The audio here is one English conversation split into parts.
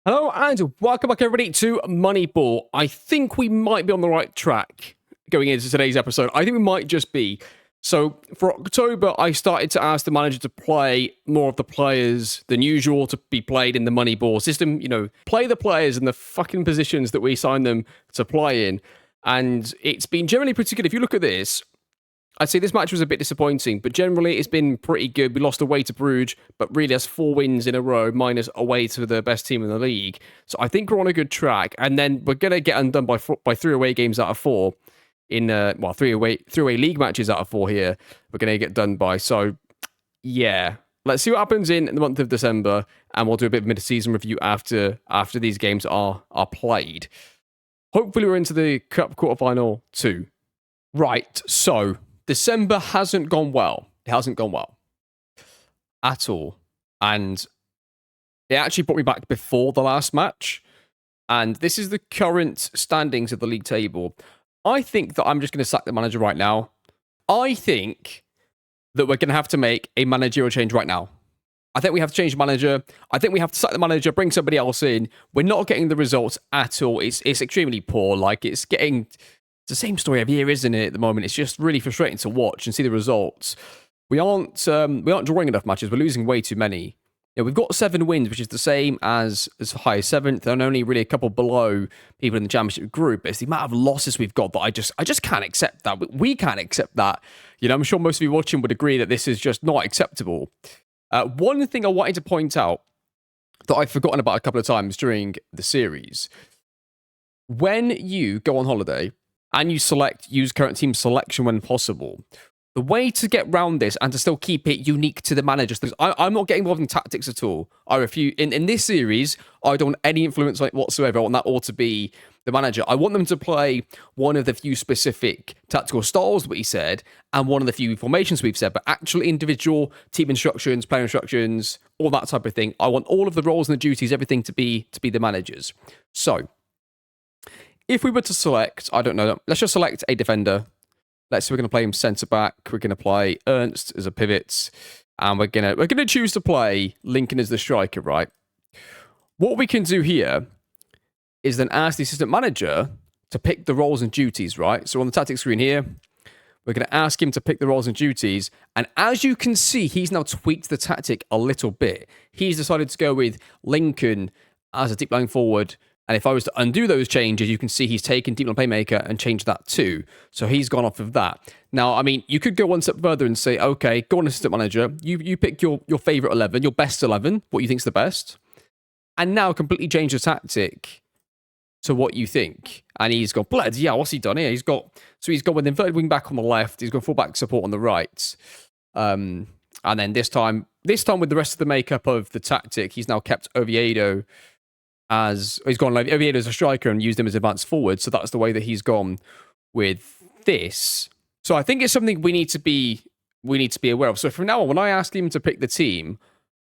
Hello and welcome back everybody to Moneyball. I think we might be on the right track going into today's episode. I think we might just be. So for October, I started to ask the manager to play more of the players than usual to be played in the Moneyball system. You know, play the players in the fucking positions that we assign them to play in. And it's been generally pretty good. If you look at this, I'd say this match was a bit disappointing, but generally it's been pretty good. We lost away to Bruges, but really that's 4 wins in a row, minus away to the best team in the league. So I think we're on a good track. And then we're going to get undone by 3 away games out of 4 in, 3 away league matches out of 4 here. We're going to get done by. So, yeah. Let's see what happens in the month of December, and we'll do a bit of mid-season review after these games are played. Hopefully we're into the Cup quarterfinal too. Right, so December hasn't gone well. It hasn't gone well at all. And it actually brought me back before the last match. And this is the current standings of the league table. I think that I'm just going to sack the manager right now. I think that we're going to have to make a managerial change right now. I think we have to change the manager. I think we have to sack the manager, bring somebody else in. We're not getting the results at all. It's extremely poor. Like, it's the same story every year, isn't it, at the moment? It's just really frustrating to watch and see the results. We aren't drawing enough matches. We're losing way too many. Yeah, we've got 7 wins, which is the same as high as 7th, and only really a couple below people in the championship group. It's the amount of losses we've got that I just can't accept that. We can't accept that. You know, I'm sure most of you watching would agree that this is just not acceptable. One thing I wanted to point out that I've forgotten about a couple of times during the series: when you go on holiday and you use current team selection when possible, the way to get around this and to still keep it unique to the managers, I'm not getting involved in tactics at all. I refuse. In this series, I don't want any influence whatsoever. I want that all to be the manager. I want them to play one of the few specific tactical styles that he said, and one of the few formations we've said, but actual individual team instructions, player instructions, all that type of thing. I want all of the roles and the duties, everything to be the managers. So if we were to select, I don't know, let's just select a defender. Let's say we're going to play him centre-back. We're going to play Ernst as a pivot. And we're going to choose to play Lincoln as the striker, right? What we can do here is then ask the assistant manager to pick the roles and duties, right? So on the tactics screen here, we're going to ask him to pick the roles and duties. And as you can see, he's now tweaked the tactic a little bit. He's decided to go with Lincoln as a deep line forward. And if I was to undo those changes, you can see he's taken deep line playmaker and changed that too. So he's gone off of that. Now, I mean, you could go one step further and say, okay, go on, assistant manager. You pick your favourite 11, your best 11, what you think's the best. And now completely change the tactic to what you think. And he's gone, bloody yeah, what's he done here? He's gone with inverted wing back on the left. He's got full back support on the right. And then this time with the rest of the makeup of the tactic, he's now kept Oviedo as he's gone like Oviedo as a striker and used him as advanced forward. So that's the way that he's gone with this. So I think it's something we need to be aware of. So from now on, when I ask him to pick the team,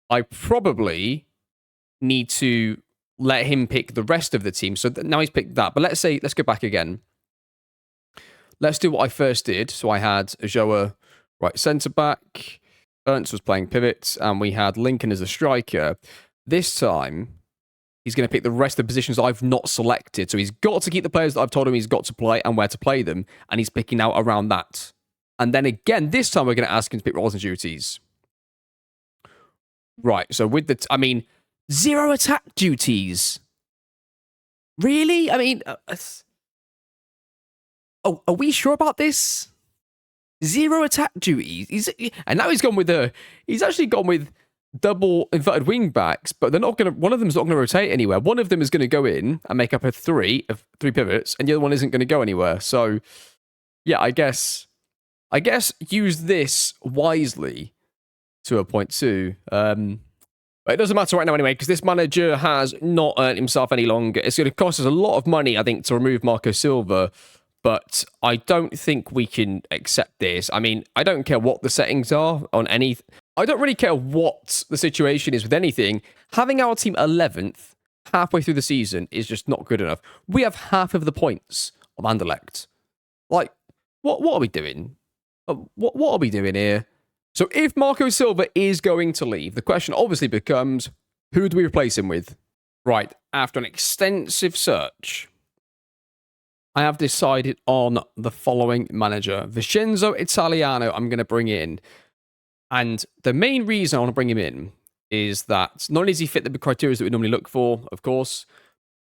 I probably need to let him pick the rest of the team. So now he's picked that. But let's go back again. Let's do what I first did. So I had Ajoa right centre back, Ernst was playing pivots, and we had Lincoln as a striker. This time he's going to pick the rest of the positions I've not selected. So he's got to keep the players that I've told him he's got to play and where to play them. And he's picking out around that. And then again, this time we're going to ask him to pick roles and duties. Right. So with 0 attack duties. Really? I mean, are we sure about this? 0 attack duties. And now he's actually gone with double inverted wing backs, but one of them's not going to rotate anywhere. One of them is going to go in and make up a 3 pivots, and the other one isn't going to go anywhere. So yeah, I guess use this wisely to a point too. But it doesn't matter right now anyway, because this manager has not earned himself any longer. It's going to cost us a lot of money, I think, to remove Marco Silva. But I don't think we can accept this. I mean, I don't care what the settings are on any. I don't really care what the situation is with anything. Having our team 11th halfway through the season is just not good enough. We have half of the points of Anderlecht. Like, what are we doing? What are we doing here? So if Marco Silva is going to leave, the question obviously becomes, who do we replace him with? Right, after an extensive search, I have decided on the following manager. Vincenzo Italiano, I'm going to bring in. And the main reason I want to bring him in is that not only does he fit the criteria that we normally look for, of course,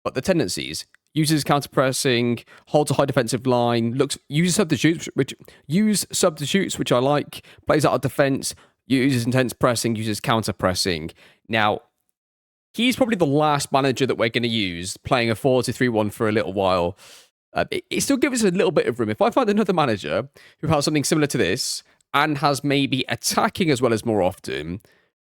but the tendencies. Uses counter-pressing, holds a high defensive line, uses substitutes, which I like, plays out of defense, uses intense pressing, uses counter-pressing. Now, he's probably the last manager that we're going to use playing a 4-2-3-1 for a little while. It still gives us a little bit of room. If I find another manager who has something similar to this and has maybe attacking as well as more often,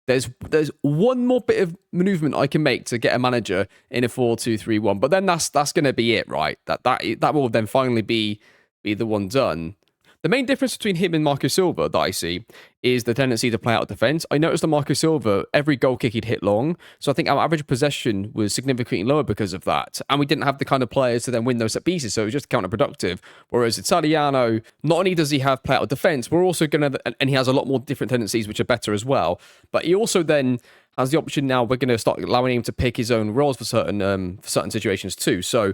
there's one more bit of movement I can make to get a manager in a 4-2-3-1. But then that's going to be it, right? That will then finally be the one done. The main difference between him and Marco Silva that I see is the tendency to play out of defence. I noticed that Marco Silva, every goal kick he'd hit long, so I think our average possession was significantly lower because of that. And we didn't have the kind of players to then win those set pieces, so it was just counterproductive. Whereas Italiano, not only does he have play out of defence, we're also going to, and he has a lot more different tendencies which are better as well, but he also then has the option now, we're going to start allowing him to pick his own roles for certain situations too. So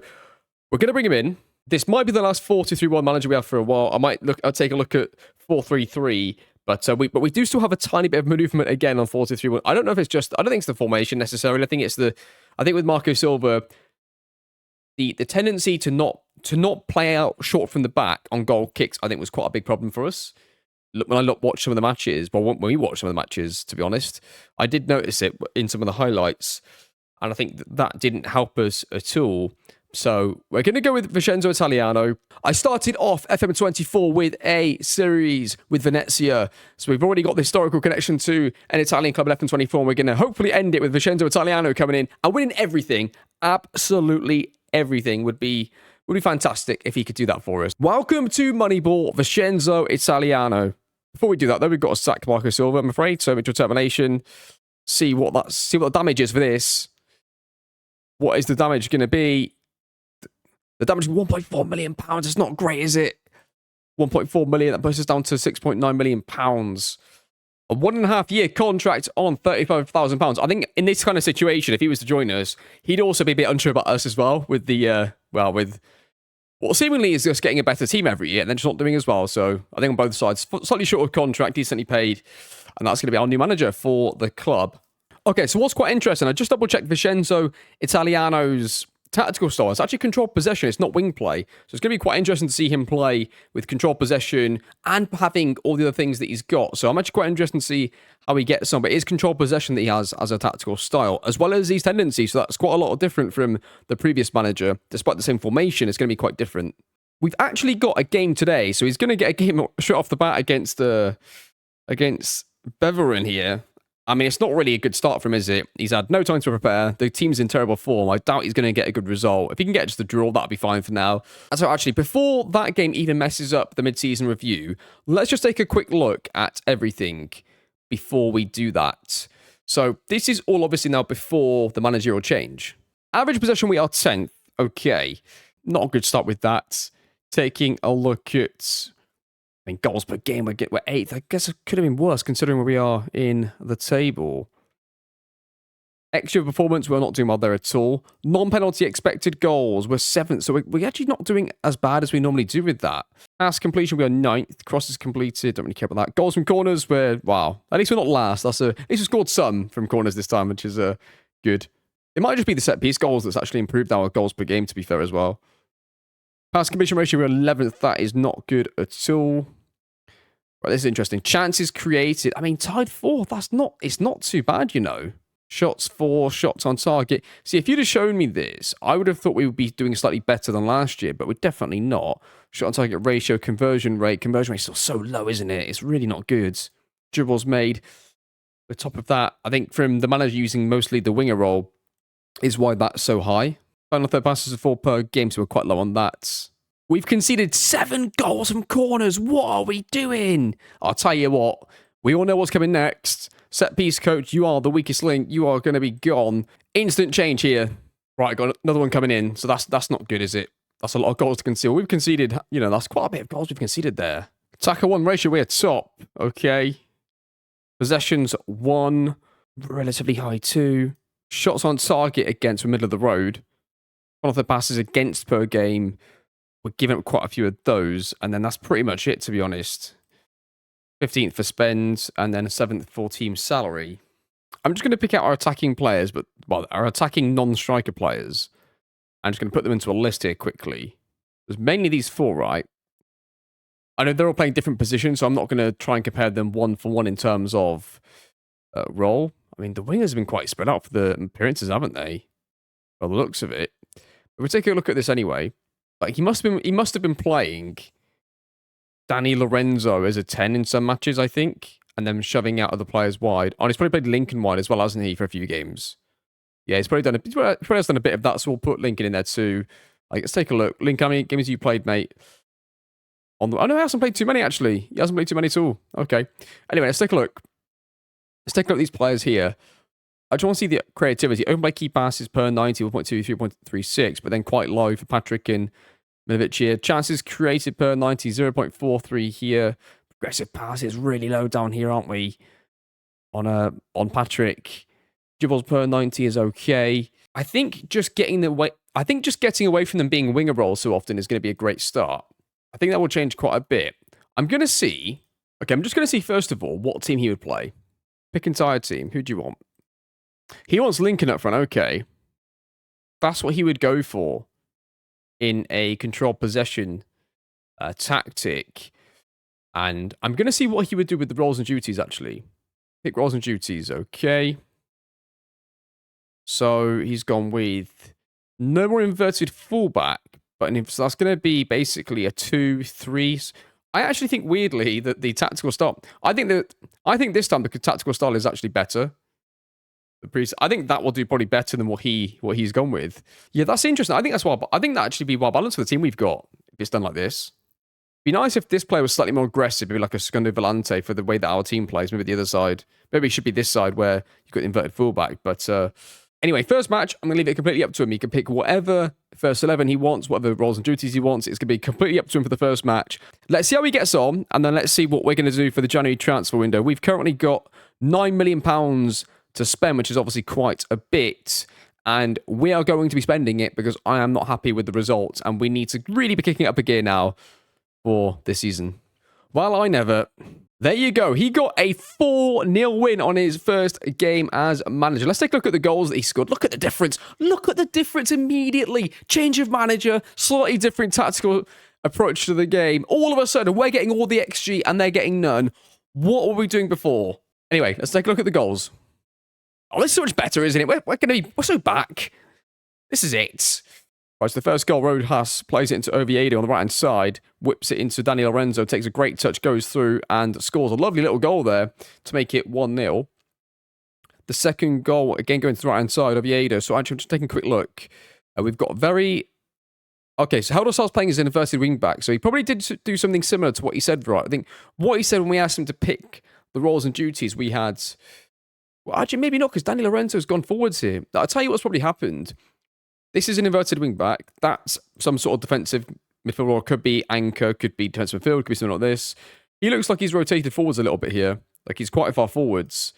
we're going to bring him in. This might be the last 4-2-3-1 manager we have for a while. I'll take a look at 4-3-3, but we do still have a tiny bit of movement again on 4-2-3-1. I don't know if it's I don't think it's the formation necessarily. I think with Marco Silva, the tendency to not play out short from the back on goal kicks, I think was quite a big problem for us. When I watched some of the matches, when we watched some of the matches, to be honest, I did notice it in some of the highlights, and I think that didn't help us at all. So we're going to go with Vincenzo Italiano. I started off FM24 with a series with Venezia. So we've already got the historical connection to an Italian club at FM24. And we're going to hopefully end it with Vincenzo Italiano coming in and winning everything. Absolutely everything would be fantastic if he could do that for us. Welcome to Moneyball, Vincenzo Italiano. Before we do that, though, we've got to sack Marco Silva, I'm afraid. So mutual termination. See what the damage is for this. What is the damage going to be? The damage is £1.4 million. It's not great, is it? 1.4 million. That puts us down to £6.9 million. A 1.5 year contract on £35,000. I think in this kind of situation, if he was to join us, he'd also be a bit unsure about us as well. With with what seemingly is just getting a better team every year and then just not doing as well. So I think on both sides, slightly short of contract, decently paid, and that's going to be our new manager for the club. Okay, so what's quite interesting, I just double checked Vincenzo Italiano's tactical style. It's actually controlled possession. It's not wing play. So it's going to be quite interesting to see him play with controlled possession and having all the other things that he's got. So I'm actually quite interested to see how he gets on. But it is controlled possession that he has as a tactical style, as well as these tendencies. So that's quite a lot of different from the previous manager. Despite the same formation, it's going to be quite different. We've actually got a game today. So he's going to get a game straight off the bat against Beveren here. I mean, it's not really a good start from him, is it? He's had no time to prepare. The team's in terrible form. I doubt he's going to get a good result. If he can get just a draw, that'll be fine for now. And so actually, before that game even messes up the mid-season review, let's just take a quick look at everything before we do that. So this is all obviously now before the managerial change. Average possession, we are 10th. Okay. Not a good start with that. Taking a look at... I mean, goals per game, we're 8th. I guess it could have been worse considering where we are in the table. Extra performance, we're not doing well there at all. Non-penalty expected goals, we're 7th. So we're actually not doing as bad as we normally do with that. Pass completion, we are 9th. Crosses completed, don't really care about that. Goals from corners, wow. At least we're not last. At least we scored some from corners this time, which is good. It might just be the set piece goals that's actually improved our goals per game, to be fair as well. Pass completion ratio, we're 11th. That is not good at all. Right, this is interesting. Chances created. I mean, tied 4th. It's not too bad, you know. Shots 4, shots on target. See, if you'd have shown me this, I would have thought we would be doing slightly better than last year, but we're definitely not. Shot on target ratio, conversion rate. Conversion rate is still so low, isn't it? It's really not good. Dribbles made. The top of that, I think from the manager using mostly the winger role, is why that's so high. Final third passes are 4 per game, so we're quite low on that. We've conceded 7 goals from corners. What are we doing? I'll tell you what. We all know what's coming next. Set piece coach, you are the weakest link. You are going to be gone. Instant change here. Right, got another one coming in. So that's not good, is it? That's a lot of goals to conceal. We've conceded, that's quite a bit of goals we've conceded there. Tackle 1 ratio, we're top. Okay. Possessions 1. Relatively high 2. Shots on target against the middle of the road. One of the passes against per game. We're giving up quite a few of those. And then that's pretty much it, to be honest. 15th for spend, and then 7th for team salary. I'm just going to pick out our attacking players, but our attacking non-striker players. I'm just going to put them into a list here quickly. There's mainly these 4, right? I know they're all playing different positions, so I'm not going to try and compare them one for one in terms of role. I mean, the wingers have been quite spread out for the appearances, haven't they? By the looks of it. But we'll take a look at this anyway. Like he must have been playing Danny Lorenzo as a 10 in some matches, I think, and then shoving out other players wide. Oh, he's probably played Lincoln wide as well, hasn't he, for a few games? Yeah, he's probably has done a bit of that, so we'll put Lincoln in there too. Like, let's take a look. Lincoln, how many games have you played, mate? Oh no, he hasn't played too many, actually. He hasn't played too many at all. Okay. Anyway, let's take a look. Let's take a look at these players here. I just want to see the creativity. Open play key passes per 90, 1.2, 3.36, but then quite low for Patrick and Milovic here. Chances created per 90, 0.43 here. Progressive passes really low down here, aren't we? On Patrick. Dribbles per 90 is okay. I think just getting away from them being winger roles so often is going to be a great start. I think that will change quite a bit. I'm just going to see first of all what team he would play. Pick entire team. Who do you want? He wants Lincoln up front. Okay. That's what he would go for in a controlled possession tactic. And I'm going to see what he would do with the roles and duties, actually. Pick roles and duties. Okay. So he's gone with no more inverted fullback, but so that's going to be basically a 2-3. I actually think weirdly that the tactical style. I think this time the tactical style is actually better. I think that will do probably better than what he's gone with. Yeah, that's interesting. I think that actually be well balanced for the team we've got if it's done like this. Be nice if this player was slightly more aggressive, maybe like a Secondo Volante for the way that our team plays. Maybe the other side. Maybe it should be this side where you've got the inverted fullback. But anyway, first match, I'm going to leave it completely up to him. He can pick whatever first 11 he wants, whatever roles and duties he wants. It's going to be completely up to him for the first match. Let's see how he gets on, and then let's see what we're going to do for the January transfer window. We've currently got £9 million to spend, which is obviously quite a bit. And we are going to be spending it because I am not happy with the results, and we need to really be kicking it up a gear now for this season. Well, I never. There you go. He got a 4-0 win on his first game as manager. Let's take a look at the goals that he scored. Look at the difference. Look at the difference immediately. Change of manager, slightly different tactical approach to the game. All of a sudden, we're getting all the XG and they're getting none. What were we doing before? Anyway, let's take a look at the goals. Oh, this is so much better, isn't it? We're so back. This is it. Right, so the first goal, Rojas plays it into Oviedo on the right-hand side, whips it into Dani Lorenzo, takes a great touch, goes through, and scores a lovely little goal there to make it 1-0. The second goal, again, going to the right-hand side, Oviedo. So actually, I'm just taking a quick look. We've got very... Okay, so Helder starts playing as an inverted wing-back, so he probably did do something similar to what he said, right? I think what he said when we asked him to pick the roles and duties, we had... Well, actually, maybe not, because Dani Lorenzo's gone forwards here. I'll tell you what's probably happened. This is an inverted wing-back. That's some sort of defensive midfield role. Could be anchor, could be defensive midfield, could be something like this. He looks like he's rotated forwards a little bit here. Like he's quite far forwards.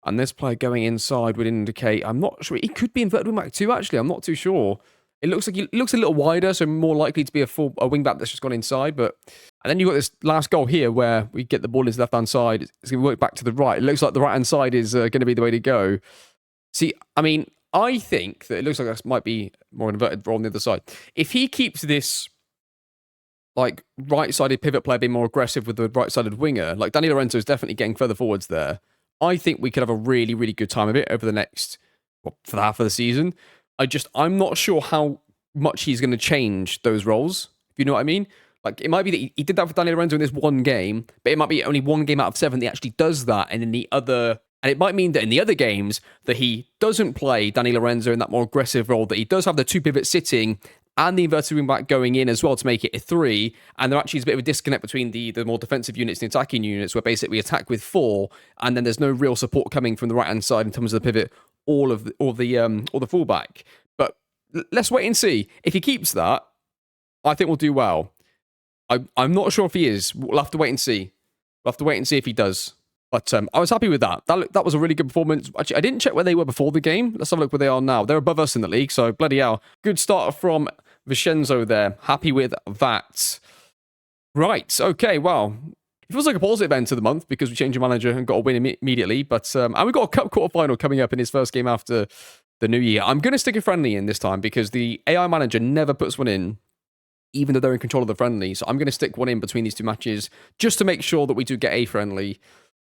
And this player going inside would indicate, I'm not sure, he could be inverted wing-back too, actually. I'm not too sure. It looks like he looks a little wider, so more likely to be a wing-back that's just gone inside. And then you've got this last goal here where we get the ball into the left-hand side. It's going to work back to the right. It looks like the right-hand side is going to be the way to go. See, I mean... I think that it looks like this might be more inverted role on the other side. If he keeps this like right-sided pivot player being more aggressive with the right-sided winger, like Dani Lorenzo is definitely getting further forwards there, I think we could have a really, really good time of it over the next, for the half of the season. I'm not sure how much he's going to change those roles, if you know what I mean. Like, it might be that he did that for Dani Lorenzo in this one game, but it might be only one game out of 7 that he actually does that, and in the other... And it might mean that in the other games that he doesn't play Dani Lorenzo in that more aggressive role, that he does have the two pivots sitting and the inverted wing back going in as well to make it a 3. And there actually is a bit of a disconnect between the more defensive units and the attacking units, where basically we attack with 4, and then there's no real support coming from the right hand side in terms of the pivot or the fullback. But let's wait and see. If he keeps that, I think we'll do well. I'm not sure if he is. We'll have to wait and see. We'll have to wait and see if he does. But I was happy with that. That was a really good performance. Actually, I didn't check where they were before the game. Let's have a look where they are now. They're above us in the league, so bloody hell. Good start from Vincenzo there. Happy with that. Right, okay, well, it feels like a positive end to the month because we changed the manager and got a win immediately. But and we got a cup quarterfinal coming up in his first game after the new year. I'm going to stick a friendly in this time because the AI manager never puts one in, even though they're in control of the friendly. So I'm going to stick one in between these two matches just to make sure that we do get a friendly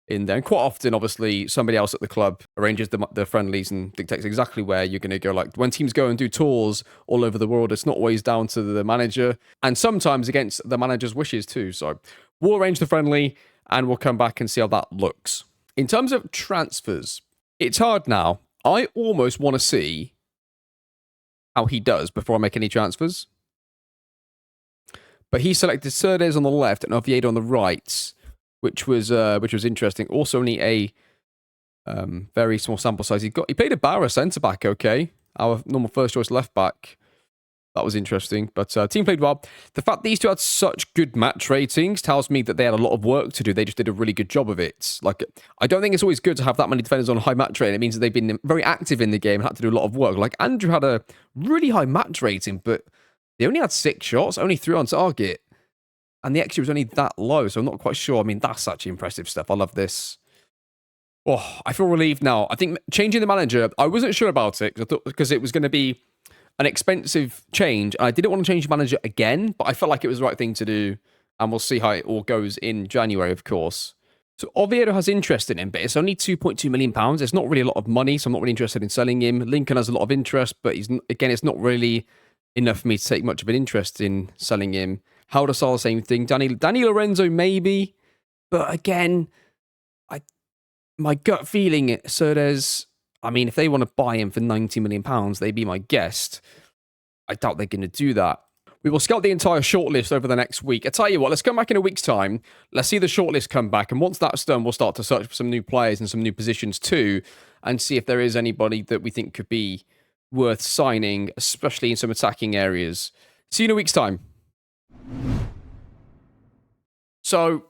in there. And quite often, obviously, somebody else at the club arranges the friendlies and dictates exactly where you're going to go. Like when teams go and do tours all over the world, it's not always down to the manager, and sometimes against the manager's wishes too. So we'll arrange the friendly and we'll come back and see how that looks. In terms of transfers, it's hard now. I almost want to see how he does before I make any transfers. But he selected Cerdes on the left and Oviedo on the right, which was interesting. Also, only a very small sample size. He played a Barra centre back. Okay, our normal first choice left back. That was interesting. But team played well. The fact these two had such good match ratings tells me that they had a lot of work to do. They just did a really good job of it. Like, I don't think it's always good to have that many defenders on high match rating. It means that they've been very active in the game and had to do a lot of work. Like Andrew had a really high match rating, but they only had 6 shots, only 3 on target. And the XG was only that low, so I'm not quite sure. I mean, that's actually impressive stuff. I love this. Oh, I feel relieved now. I think changing the manager, I wasn't sure about it because it was going to be an expensive change. I didn't want to change the manager again, but I felt like it was the right thing to do. And we'll see how it all goes in January, of course. So Oviedo has interest in him, but it's only £2.2 million. It's not really a lot of money, so I'm not really interested in selling him. Lincoln has a lot of interest, but it's not really enough for me to take much of an interest in selling him. Haldasar, the same thing. Danny Lorenzo, maybe. But again, my gut feeling, Cerdes, I mean, if they want to buy him for £90 million, they'd be my guest. I doubt they're going to do that. We will scout the entire shortlist over the next week. I tell you what, let's come back in a week's time. Let's see the shortlist come back. And once that's done, we'll start to search for some new players and some new positions too, and see if there is anybody that we think could be worth signing, especially in some attacking areas. See you in a week's time. So,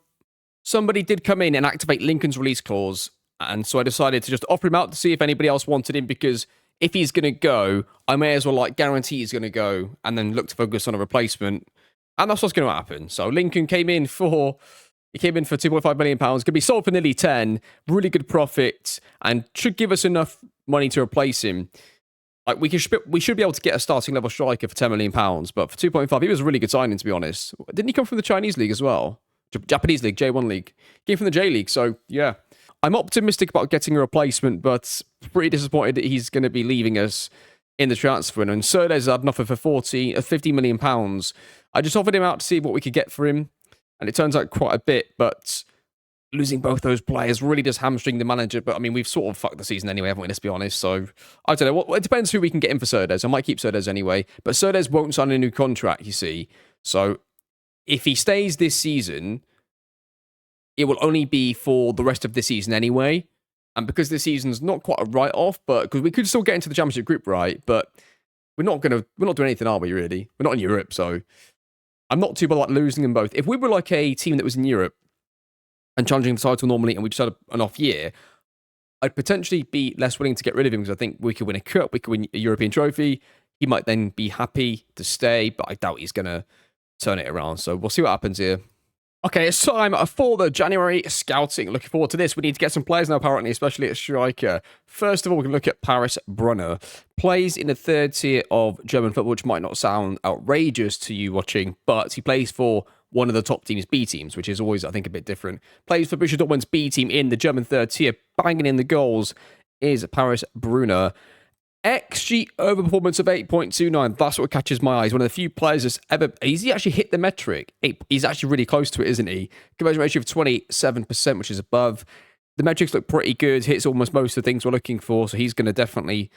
somebody did come in and activate Lincoln's release clause, and so I decided to just offer him out to see if anybody else wanted him, because if he's going to go, I may as well guarantee he's going to go and then look to focus on a replacement, and that's what's going to happen. So Lincoln came in for £2.5 million, going to be sold for nearly 10, really good profit, and should give us enough money to replace him. Like we should be able to get a starting level striker for £10 million, but for 2.5, he was a really good signing, to be honest. Didn't he come from the Chinese league as well? Japanese league, J1 league. He came from the J League, so yeah. I'm optimistic about getting a replacement, but pretty disappointed that he's going to be leaving us in the transfer. And Cerdes had an offer for £50 million. I just offered him out to see what we could get for him, and it turns out quite a bit, but losing both those players really does hamstring the manager. But I mean, we've sort of fucked the season anyway, haven't we? Let's be honest. So I don't know. It depends who we can get in for Cerdes. I might keep Cerdes anyway, but Cerdes won't sign a new contract, you see. So if he stays this season, it will only be for the rest of the season anyway. And because this season's not quite a write-off, but because we could still get into the championship group, right? But we're not doing anything, are we, really? We're not in Europe, so I'm not too bad about losing them both. If we were like a team that was in Europe and challenging the title normally, and we just had an off year, I'd potentially be less willing to get rid of him, because I think we could win a cup, we could win a European trophy. He might then be happy to stay, but I doubt he's going to turn it around. So we'll see what happens here. Okay, it's time for the January scouting. Looking forward to this. We need to get some players now, apparently, especially at striker. First of all, we can look at Paris Brunner. Plays in the third tier of German football, which might not sound outrageous to you watching, but he plays for one of the top teams, B teams, which is always, I think, a bit different. Plays for Borussia Dortmund's B team in the German third tier. Banging in the goals is Paris Brunner. XG overperformance of 8.29. That's what catches my eyes. One of the few players that's ever... He's actually hit the metric. He's actually really close to it, isn't he? Conversion ratio of 27%, which is above. The metrics look pretty good. Hits almost most of the things we're looking for. So he's going to definitely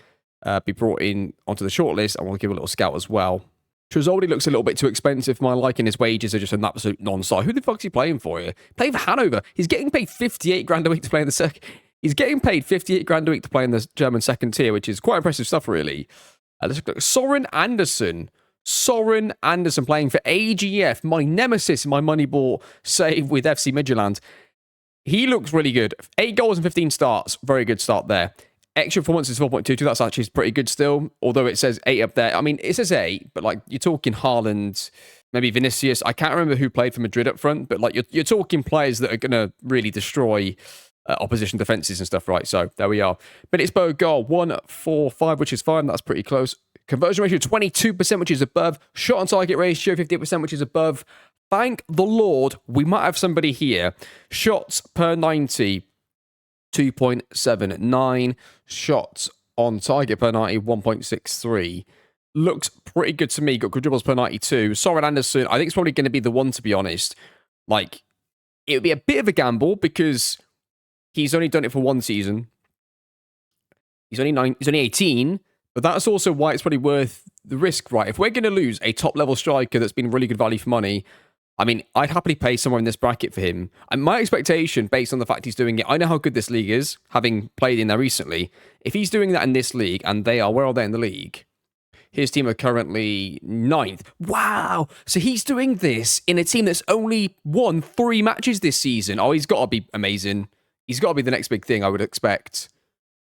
be brought in onto the shortlist. And we'll give a little scout as well. Tresoldi looks a little bit too expensive for my liking. His wages are just an absolute non-star. Who the fuck's he playing for here? Playing for Hanover. He's getting paid 58 grand a week to play in the second... He's getting paid 58 grand a week to play in the German second tier, which is quite impressive stuff, really. Let's look at Soren Andersen. Soren Andersen playing for AGF, my nemesis in my Moneyball save with FC Midtjylland. He looks really good. 8 goals and 15 starts. Very good start there. Extra performance is 4.22. That's actually pretty good still. Although it says 8 up there. I mean, it says 8, but like you're talking Haaland, maybe Vinicius. I can't remember who played for Madrid up front, but like you're talking players that are going to really destroy opposition defenses and stuff, right? So there we are. Minutes per goal, 1.45, which is fine. That's pretty close. Conversion ratio, 22%, which is above. Shot on target ratio, 58%, which is above. Thank the Lord, we might have somebody here. Shots per 90, 2.79. Shots on target per 90, 1.63. Looks pretty good to me. Got good dribbles per 92. Soren Anderson, I think it's probably going to be the one, to be honest. Like, it would be a bit of a gamble because he's only done it for one season. He's only 18, but that's also why it's probably worth the risk, right? If we're going to lose a top-level striker that's been really good value for money, I mean, I'd happily pay somewhere in this bracket for him. And my expectation, based on the fact he's doing it, I know how good this league is, having played in there recently. If he's doing that in this league, and they are, where are they in the league? His team are currently 9th. Wow! So he's doing this in a team that's only won 3 matches this season. Oh, he's got to be amazing. He's got to be the next big thing, I would expect.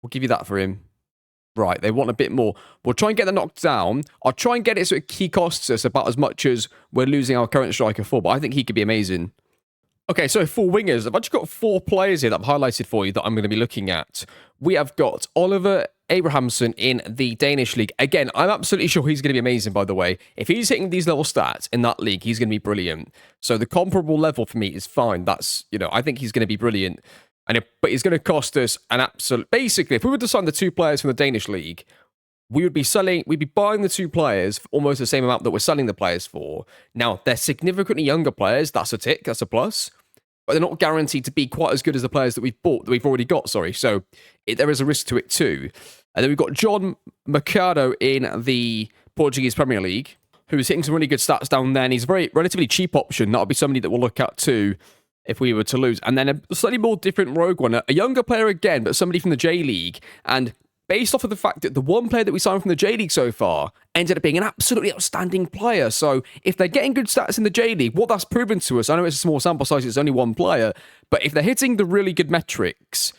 We'll give you that for him. Right, they want a bit more. We'll try and get that knocked down. I'll try and get it so he costs us about as much as we're losing our current striker for, but I think he could be amazing. Okay, so for wingers, I've actually got 4 players here that I've highlighted for you that I'm going to be looking at. We have got Oliver Abrahamsen in the Danish league. Again, I'm absolutely sure he's going to be amazing, by the way. If he's hitting these level stats in that league, he's going to be brilliant. So the comparable level for me is fine. That's, I think he's going to be brilliant. But it's going to cost us an absolute... Basically, if we were to sign the 2 players from the Danish league, we'd be buying the 2 players for almost the same amount that we're selling the players for. Now, they're significantly younger players. That's a tick. That's a plus. But they're not guaranteed to be quite as good as the players that we've already got, sorry. So there is a risk to it too. And then we've got John Mercado in the Portuguese Premier League, who's hitting some really good stats down there. And he's a very relatively cheap option. That'll be somebody that we'll look at too if we were to lose. And then a slightly more different rogue one, a younger player again, but somebody from the J League. And based off of the fact that the one player that we signed from the J League so far ended up being an absolutely outstanding player. So if they're getting good stats in the J League, what that's proven to us, I know it's a small sample size, it's only one player, but if they're hitting the really good metrics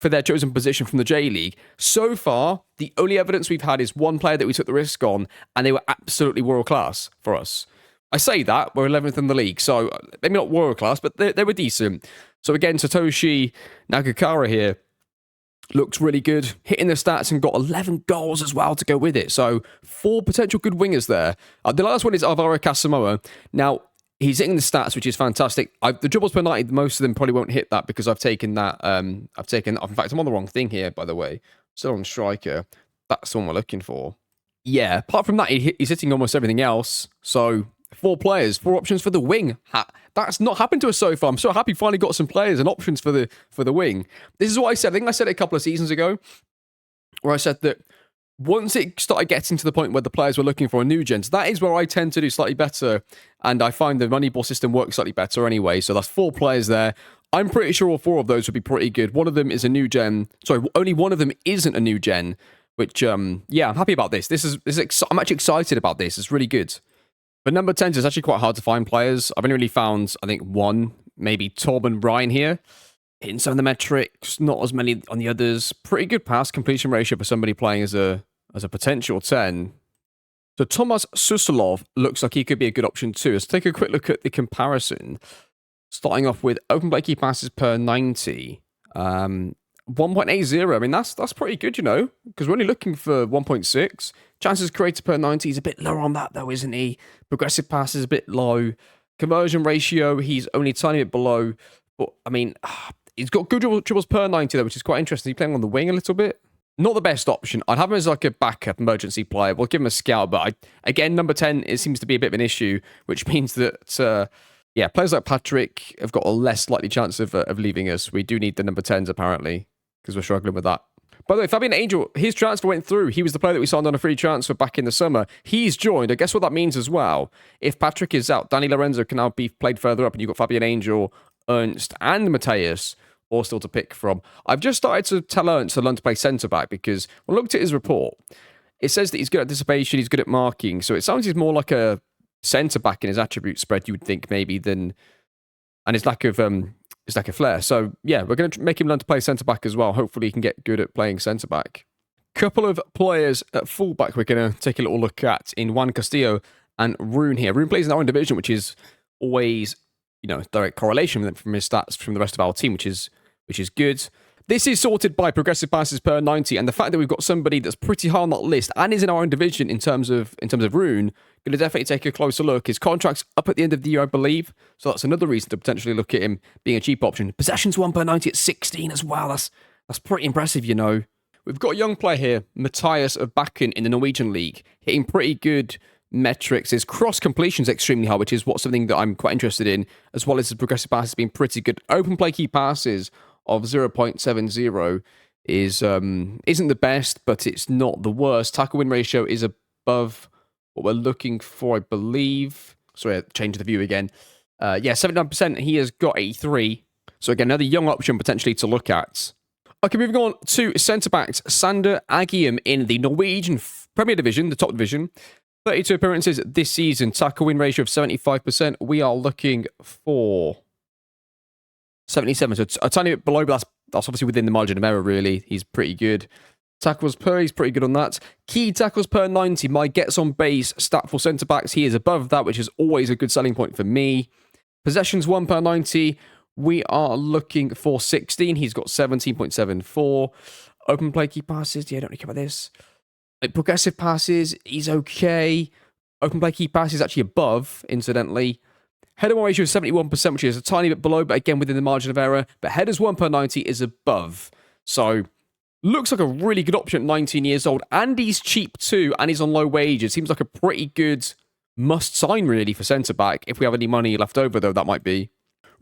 for their chosen position from the J League, so far, the only evidence we've had is one player that we took the risk on, and they were absolutely world class for us. I say that, we're 11th in the league, so maybe not world class, but they were decent. So again, Satoshi Nagakara here looks really good, hitting the stats and got 11 goals as well to go with it. So 4 potential good wingers there. The last one is Alvaro Casamoa. Now, he's hitting the stats, which is fantastic. The dribbles per 90, most of them probably won't hit that because I've taken that. In fact, I'm on the wrong thing here, by the way. Still on striker. That's the one we're looking for. Yeah, apart from that, he's hitting almost everything else. So 4 players, 4 options for the wing. That's not happened to us so far. I'm so happy we finally got some players and options for the wing. This is what I said. I think I said it a couple of seasons ago, where I said that once it started getting to the point where the players were looking for a new gen, so that is where I tend to do slightly better, and I find the Moneyball system works slightly better anyway. So that's 4 players there. I'm pretty sure all 4 of those would be pretty good. One of them is a new gen. Sorry, only one of them isn't a new gen, which, yeah, I'm happy about this. I'm actually excited about this. It's really good. But number 10 is actually quite hard to find players. I've only really found, I think, one, maybe Torben Bryan here. Hitting some of the metrics, not as many on the others. Pretty good pass completion ratio for somebody playing as a potential 10. So Thomas Suslov looks like he could be a good option too. Let's take a quick look at the comparison. Starting off with open play key passes per 90. 1.80. I mean, that's pretty good, because we're only looking for 1.6. Chances created per 90 is a bit lower on that, though, isn't he? Progressive pass is a bit low. Conversion ratio, he's only a tiny bit below. But, I mean, he's got good dribbles per 90, though, which is quite interesting. He's playing on the wing a little bit. Not the best option. I'd have him as like a backup emergency player. We'll give him a scout, but again, number 10, it seems to be a bit of an issue, which means that, players like Patrick have got a less likely chance of leaving us. We do need the number 10s, apparently, because we're struggling with that. By the way, Fabian Angel, his transfer went through. He was the player that we signed on a free transfer back in the summer. He's joined. I guess what that means as well, if Patrick is out, Danny Lorenzo can now be played further up, and you've got Fabian Angel, Ernst, and Mateus all still to pick from. I've just started to tell Ernst to learn to play centre-back because when I looked at his report, it says that he's good at anticipation, he's good at marking, so it sounds he's more like a centre-back in his attribute spread, you would think, maybe, than... And his lack of is like a flair. So yeah, we're going to make him learn to play centre-back as well. Hopefully he can get good at playing centre-back. Couple of players at full-back we're going to take a little look at in Juan Castillo and Rune here. Rune plays in our own division, which is always, direct correlation from his stats from the rest of our team, which is good. This is sorted by progressive passes per 90, and the fact that we've got somebody that's pretty high on that list and is in our own division in terms of Rune, going to definitely take a closer look. His contract's up at the end of the year, I believe, so that's another reason to potentially look at him being a cheap option. Possessions 1 per 90 at 16 as well. That's pretty impressive, We've got a young player here, Matthias of Beane in the Norwegian league, hitting pretty good metrics. His cross completion's extremely high, which is something that I'm quite interested in, as well as his progressive passes being pretty good. Open play key passes of 0.70 isn't the best, but it's not the worst. Tackle win ratio is above what we're looking for, I believe. Sorry, I changed the view again. 79%. He has got 83. So again, another young option potentially to look at. Okay, moving on to centre-backs. Sander Agium in the Norwegian Premier Division, the top division. 32 appearances this season. Tackle win ratio of 75%. We are looking for 77, so a tiny bit below, but that's obviously within the margin of error, really. He's pretty good. Tackles per, he's pretty good on that. Key tackles per 90, my gets on base stat for centre-backs. He is above that, which is always a good selling point for me. Possessions 1 per 90, we are looking for 16. He's got 17.74. Open play key passes, yeah, don't really care about this. Progressive passes, he's okay. Open play key passes actually above, incidentally. Header 1 ratio is 71%, which is a tiny bit below, but again within the margin of error. But headers 1 per 90 is above. So, looks like a really good option at 19 years old. And he's cheap too, and he's on low wages. Seems like a pretty good must-sign, really, for centre-back. If we have any money left over, though, that might be.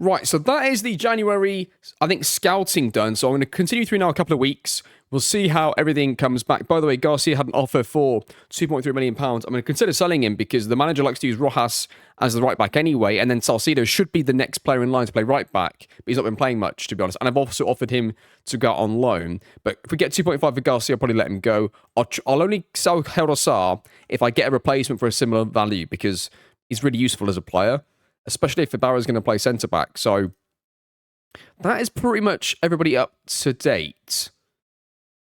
Right, so that is the January, I think, scouting done. So I'm going to continue through now a couple of weeks. We'll see how everything comes back. By the way, Garcia had an offer for £2.3 million. I'm going to consider selling him because the manager likes to use Rojas as the right back anyway, and then Salcido should be the next player in line to play right back, but he's not been playing much, to be honest. And I've also offered him to go on loan. But if we get 2.5 for Garcia, I'll probably let him go. I'll only sell Herdosar if I get a replacement for a similar value, because he's really useful as a player, especially if Ibarra's going to play centre-back. So that is pretty much everybody up to date.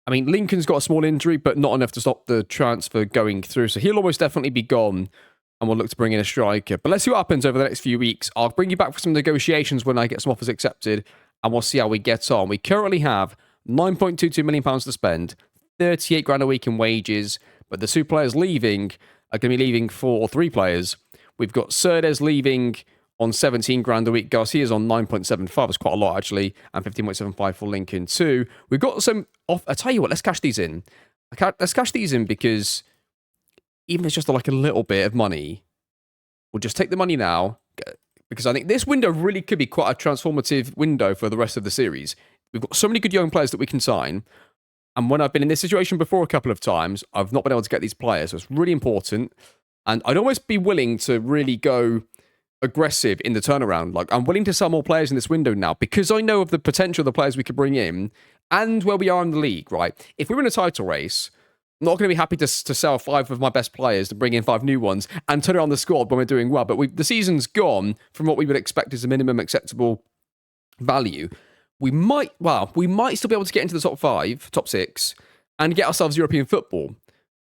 I mean, Lincoln's got a small injury, but not enough to stop the transfer going through. So he'll almost definitely be gone, and we'll look to bring in a striker. But let's see what happens over the next few weeks. I'll bring you back for some negotiations when I get some offers accepted, and we'll see how we get on. We currently have £9.22 million to spend, 38 grand a week in wages, but the 2 players leaving are going to be leaving for 3 players. We've got Cerdes leaving on 17 grand a week. Garcia's on 9.75. That's quite a lot, actually. And 15.75 for Lincoln, too. We've got some off. I tell you what, let's cash these in. Let's cash these in because even if it's just like a little bit of money, we'll just take the money now. Because I think this window really could be quite a transformative window for the rest of the series. We've got so many good young players that we can sign. And when I've been in this situation before a couple of times, I've not been able to get these players. So it's really important. And I'd almost be willing to really go aggressive in the turnaround. Like, I'm willing to sell more players in this window now because I know of the potential of the players we could bring in and where we are in the league, right? If we were in a title race, I'm not going to be happy to sell 5 of my best players to bring in 5 new ones and turn around the squad when we're doing well. But the season's gone from what we would expect as a minimum acceptable value. We might still be able to get into the top 5, top 6, and get ourselves European football.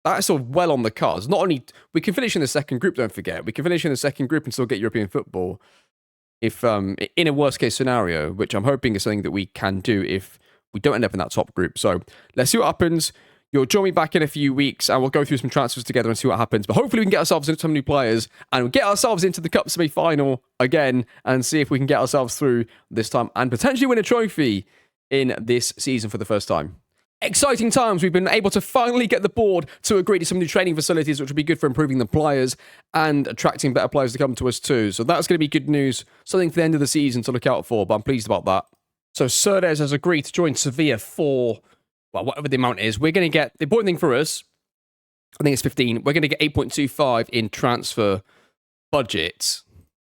That's sort of well on the cards. Not only we can finish in the second group, don't forget. We can finish in the second group and still get European football. If in a worst case scenario, which I'm hoping is something that we can do if we don't end up in that top group. So let's see what happens. You'll join me back in a few weeks and we'll go through some transfers together and see what happens. But hopefully we can get ourselves into some new players and we'll get ourselves into the Cup semi-final again and see if we can get ourselves through this time and potentially win a trophy in this season for the first time. Exciting times. We've been able to finally get the board to agree to some new training facilities, which will be good for improving the players and attracting better players to come to us too. So that's going to be good news. Something for the end of the season to look out for, but I'm pleased about that. So Cerdes has agreed to join Sevilla for, well, whatever the amount is. We're going to get, the important thing for us, I think it's 15, we're going to get 8.25 in transfer budget.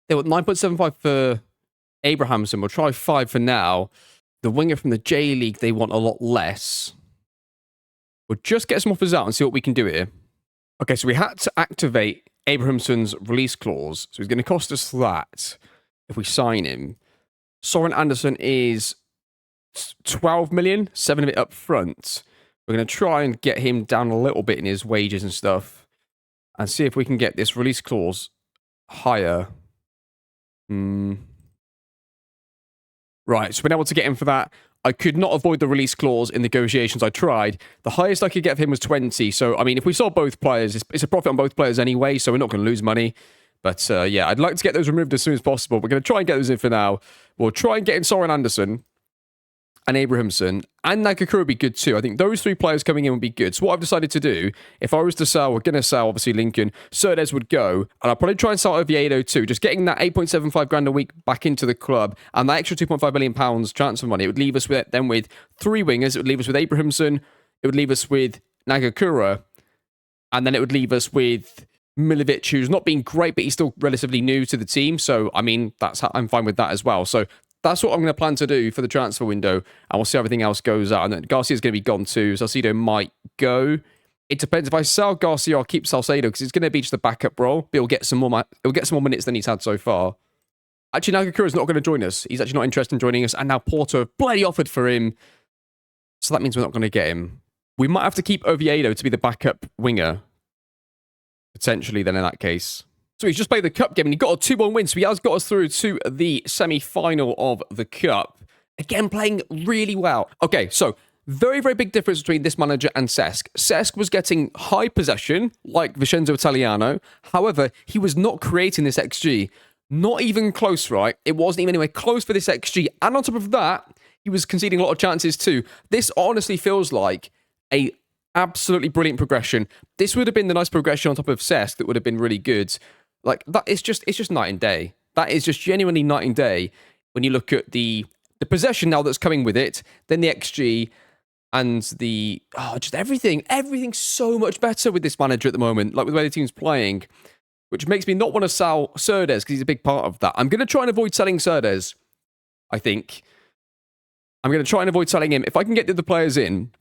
They want 9.75 for Abrahamson. We'll try 5 for now. The winger from the J League, they want a lot less. We'll just get some offers out and see what we can do here. Okay, so we had to activate Abrahamson's release clause. So it's going to cost us that if we sign him. Soren Anderson is 12 million, 7 of it up front. We're going to try and get him down a little bit in his wages and stuff and see if we can get this release clause higher. Right, so we're able to get him for that. I could not avoid the release clause in negotiations. I tried. The highest I could get for him was 20. So, I mean, if we sold both players, it's a profit on both players anyway, so we're not going to lose money. But, yeah, I'd like to get those removed as soon as possible. We're going to try and get those in for now. We'll try and get in Soren Anderson and Abrahamson, and Nagakura would be good too. I think those 3 players coming in would be good. So what I've decided to do, if I was to sell, we're going to sell, obviously, Lincoln, Cerdes would go, and I'll probably try and sell Oviedo too, just getting that 8.75 grand a week back into the club, and that extra 2.5 million pounds transfer money, it would leave us with 3 wingers. It would leave us with Abrahamson, it would leave us with Nagakura, and then it would leave us with Milivojevic, who's not been great, but he's still relatively new to the team. So, I mean, I'm fine with that as well. So, that's what I'm going to plan to do for the transfer window, and we'll see how everything else goes out. And then Garcia's going to be gone too. Salcedo might go. It depends. If I sell Garcia, I'll keep Salcedo because it's going to be just a backup role. But he'll get some more minutes than he's had so far. Actually, Nagakura's not going to join us. He's actually not interested in joining us. And now Porto have bloody offered for him. So that means we're not going to get him. We might have to keep Oviedo to be the backup winger. Potentially then in that case. So he's just played the cup game and he got a 2-1 win. So he has got us through to the semi-final of the cup. Again, playing really well. Okay, so very, very big difference between this manager and Cesc. Cesc was getting high possession, like Vincenzo Italiano. However, he was not creating this XG. Not even close, right? It wasn't even anywhere close for this XG. And on top of that, he was conceding a lot of chances too. This honestly feels like a absolutely brilliant progression. This would have been the nice progression on top of Cesc that would have been really good. Like, that, it's just night and day. That is just genuinely night and day when you look at the possession now that's coming with it, then the XG, and just everything. Everything's so much better with this manager at the moment, like with the way the team's playing, which makes me not want to sell Cerdes because he's a big part of that. I'm going to try and avoid selling Cerdes, I think. I'm going to try and avoid selling him. If I can get the other players in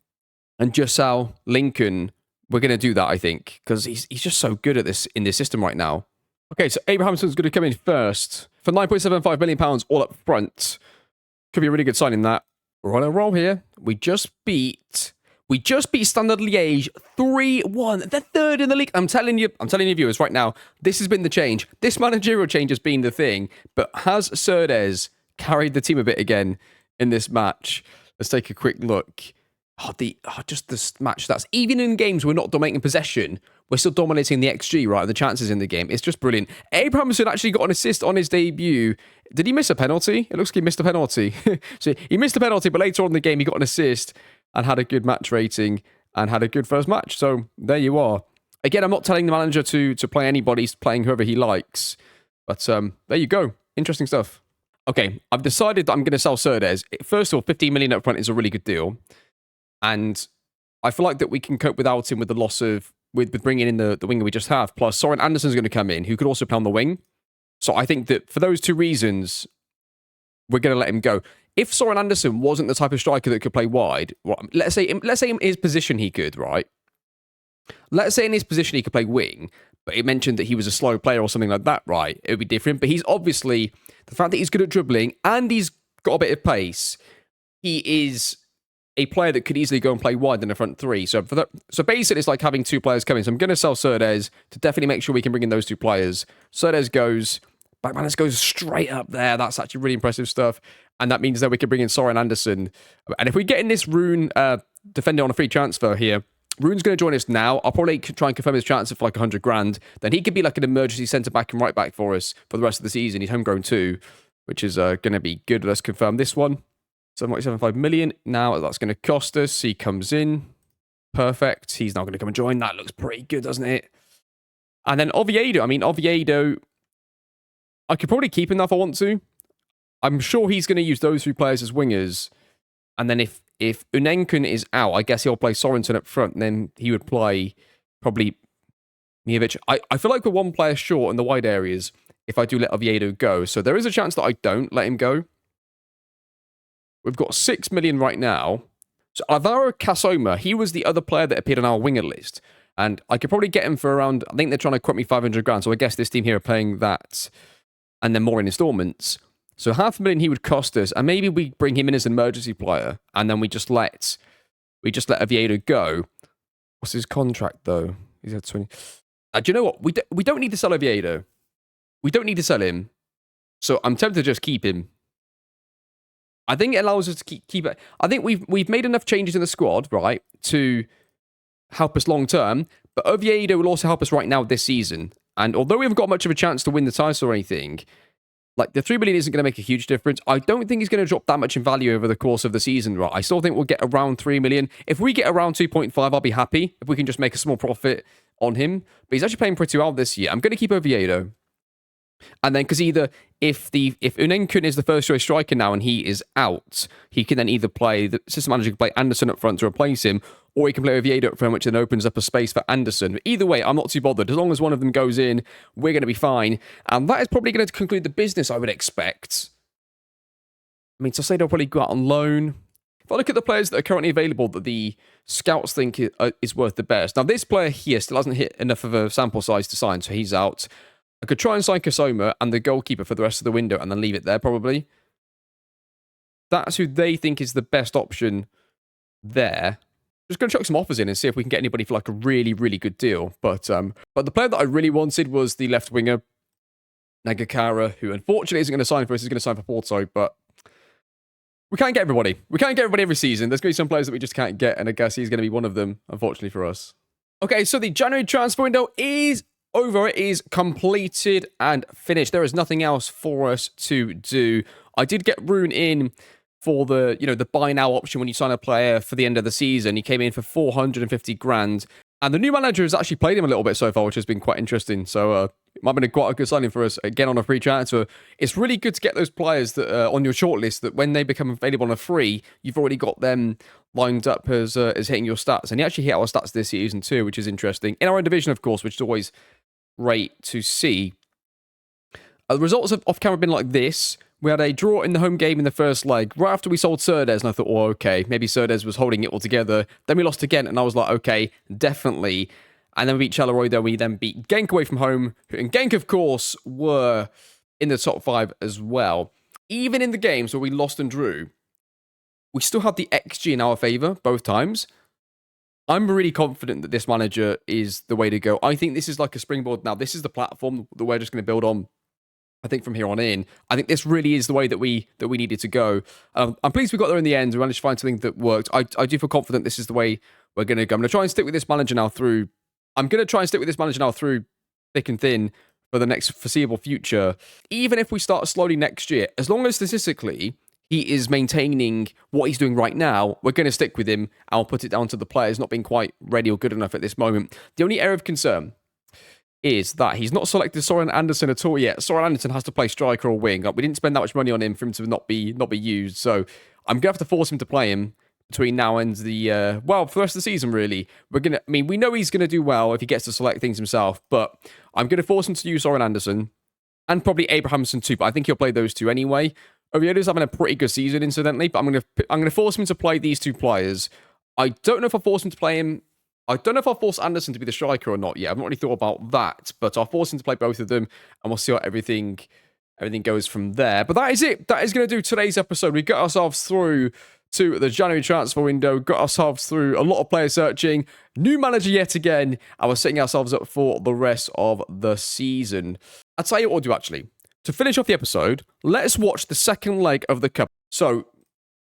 and just sell Lincoln, we're going to do that, I think, because he's just so good at this in this system right now. Okay, so Abrahamson's going to come in first for £9.75 million all up front. Could be a really good signing that. We're on a roll here. We just beat Standard Liège 3-1. They're third in the league. I'm telling you viewers right now, this has been the change. This managerial change has been the thing. But has Cerdes carried the team a bit again in this match? Let's take a quick look. Just this match stats. Even in games we're not dominating possession, we're still dominating the XG, right? The chances in the game. It's just brilliant. Abrahamson actually got an assist on his debut. Did he miss a penalty? It looks like he missed a penalty. So he missed a penalty, but later on in the game he got an assist and had a good match rating and had a good first match. So there you are. Again, I'm not telling the manager to play anybody. He's playing whoever he likes. But there you go. Interesting stuff. Okay, I've decided that I'm going to sell Cerdes. First of all, 15 million up front is a really good deal. And I feel like that we can cope without him with the loss of, with bringing in the winger we just have. Plus, Soren Anderson's going to come in, who could also play on the wing. So I think that for those two reasons, we're going to let him go. If Soren Anderson wasn't the type of striker that could play wide, well, let's say in his position he could, right? Let's say in his position he could play wing, but it mentioned that he was a slow player or something like that, right? It would be different. But he's obviously, the fact that he's good at dribbling and he's got a bit of pace, he is a player that could easily go and play wide in the front three. So basically, it's like having two players coming. So I'm going to sell Cerdes to definitely make sure we can bring in those two players. Cerdes goes, Backmanis goes straight up there. That's actually really impressive stuff. And that means that we can bring in Soren Anderson. And if we get in this Rune defender on a free transfer here, Rune's going to join us now. I'll probably try and confirm his transfer for like 100 grand. Then he could be like an emergency centre back and right back for us for the rest of the season. He's homegrown too, which is going to be good. Let's confirm this one. 7.75 million. Now that's going to cost us. He comes in. Perfect. He's now going to come and join. That looks pretty good, doesn't it? And then Oviedo. I mean, Oviedo, I could probably keep him if I want to. I'm sure he's going to use those three players as wingers. And then if Unenkun is out, I guess he'll play Sorensen up front. And then he would play probably Milivojevic. I feel like we're one player short in the wide areas if I do let Oviedo go. So there is a chance that I don't let him go. We've got 6 million right now. So Alvaro Casoma, he was the other player that appeared on our winger list. And I could probably get him for around, I think they're trying to quote me 500 grand. So I guess this team here are paying that and then more in installments. So 500,000 he would cost us, and maybe we bring him in as an emergency player, and then we just let Oviedo go. What's his contract though? He's at 20. Do you know what? We don't need to sell Oviedo. We don't need to sell him. So I'm tempted to just keep him. I think it allows us to keep it. I think we've made enough changes in the squad, right, to help us long term. But Oviedo will also help us right now this season. And although we haven't got much of a chance to win the title or anything, like the 3 million isn't going to make a huge difference. I don't think he's going to drop that much in value over the course of the season, right? I still think we'll get around 3 million. If we get around 2.5, I'll be happy if we can just make a small profit on him. But he's actually playing pretty well this year. I'm going to keep Oviedo. And then, because either if Unenkun is the first choice striker now and he is out, he can then either play, the system manager can play Anderson up front to replace him, or he can play Oviedo up front, which then opens up a space for Anderson. But either way, I'm not too bothered. As long as one of them goes in, we're going to be fine. And that is probably going to conclude the business, I would expect. I mean, Salcedo will probably go out on loan. If I look at the players that are currently available that the scouts think is worth the best. Now, this player here still hasn't hit enough of a sample size to sign, so he's out. I could try and sign Kasoma and the goalkeeper for the rest of the window and then leave it there, probably. That's who they think is the best option there. Just going to chuck some offers in and see if we can get anybody for like a really, really good deal. But the player that I really wanted was the left winger, Nagakara, who unfortunately isn't going to sign for us. He's going to sign for Porto, but we can't get everybody. We can't get everybody every season. There's going to be some players that we just can't get, and I guess he's going to be one of them, unfortunately for us. Okay, so the January transfer window is over. It is completed and finished. There is nothing else for us to do. I did get Rune in for the, the buy now option when you sign a player for the end of the season. He came in for 450 grand. And the new manager has actually played him a little bit so far, which has been quite interesting. So it might have been quite a good signing for us, again, on a free transfer. It's really good to get those players that are on your shortlist that when they become available on a free, you've already got them lined up as hitting your stats. And he actually hit our stats this season too, which is interesting. In our own division, of course, which is always great to see. The results have off-camera been like this. We had a draw in the home game in the first leg, right after we sold Cerdes, and I thought, oh, okay, maybe Cerdes was holding it all together. Then we lost again, and I was like, okay, definitely. And then we beat Charleroi, then we then beat Genk away from home, and Genk, of course, were in the top 5 as well. Even in the games where we lost and drew, we still had the XG in our favour, both times. I'm really confident that this manager is the way to go. I think this is like a springboard now. This is the platform that we're just going to build on, I think, from here on in. I think this really is the way that we needed to go. I'm pleased we got there in the end. We managed to find something that worked. I do feel confident this is the way we're going to go. I'm going to try and stick with this manager now through thick and thin for the next foreseeable future. Even if we start slowly next year, as long as statistically he is maintaining what he's doing right now, we're going to stick with him. I'll put it down to the players not being quite ready or good enough at this moment. The only area of concern is that he's not selected Soren Anderson at all yet. Soren Anderson has to play striker or wing. We didn't spend that much money on him for him to not be used. So I'm going to have to force him to play him between now and for the rest of the season, really. We know he's going to do well if he gets to select things himself, but I'm going to force him to use Soren Anderson and probably Abrahamson too, but I think he'll play those two anyway. Oviedo's having a pretty good season, incidentally, but I'm going to force him to play these two players. I don't know if I'll force him to play him. I don't know if I'll force Anderson to be the striker or not yet. I've not really thought about that, but I'll force him to play both of them, and we'll see how everything goes from there. But that is it. That is going to do today's episode. We got ourselves through to the January transfer window, got ourselves through a lot of player searching, new manager yet again, and we're setting ourselves up for the rest of the season. I'll tell you what we'll do, actually. To finish off the episode, let's watch the second leg of the Cup. So,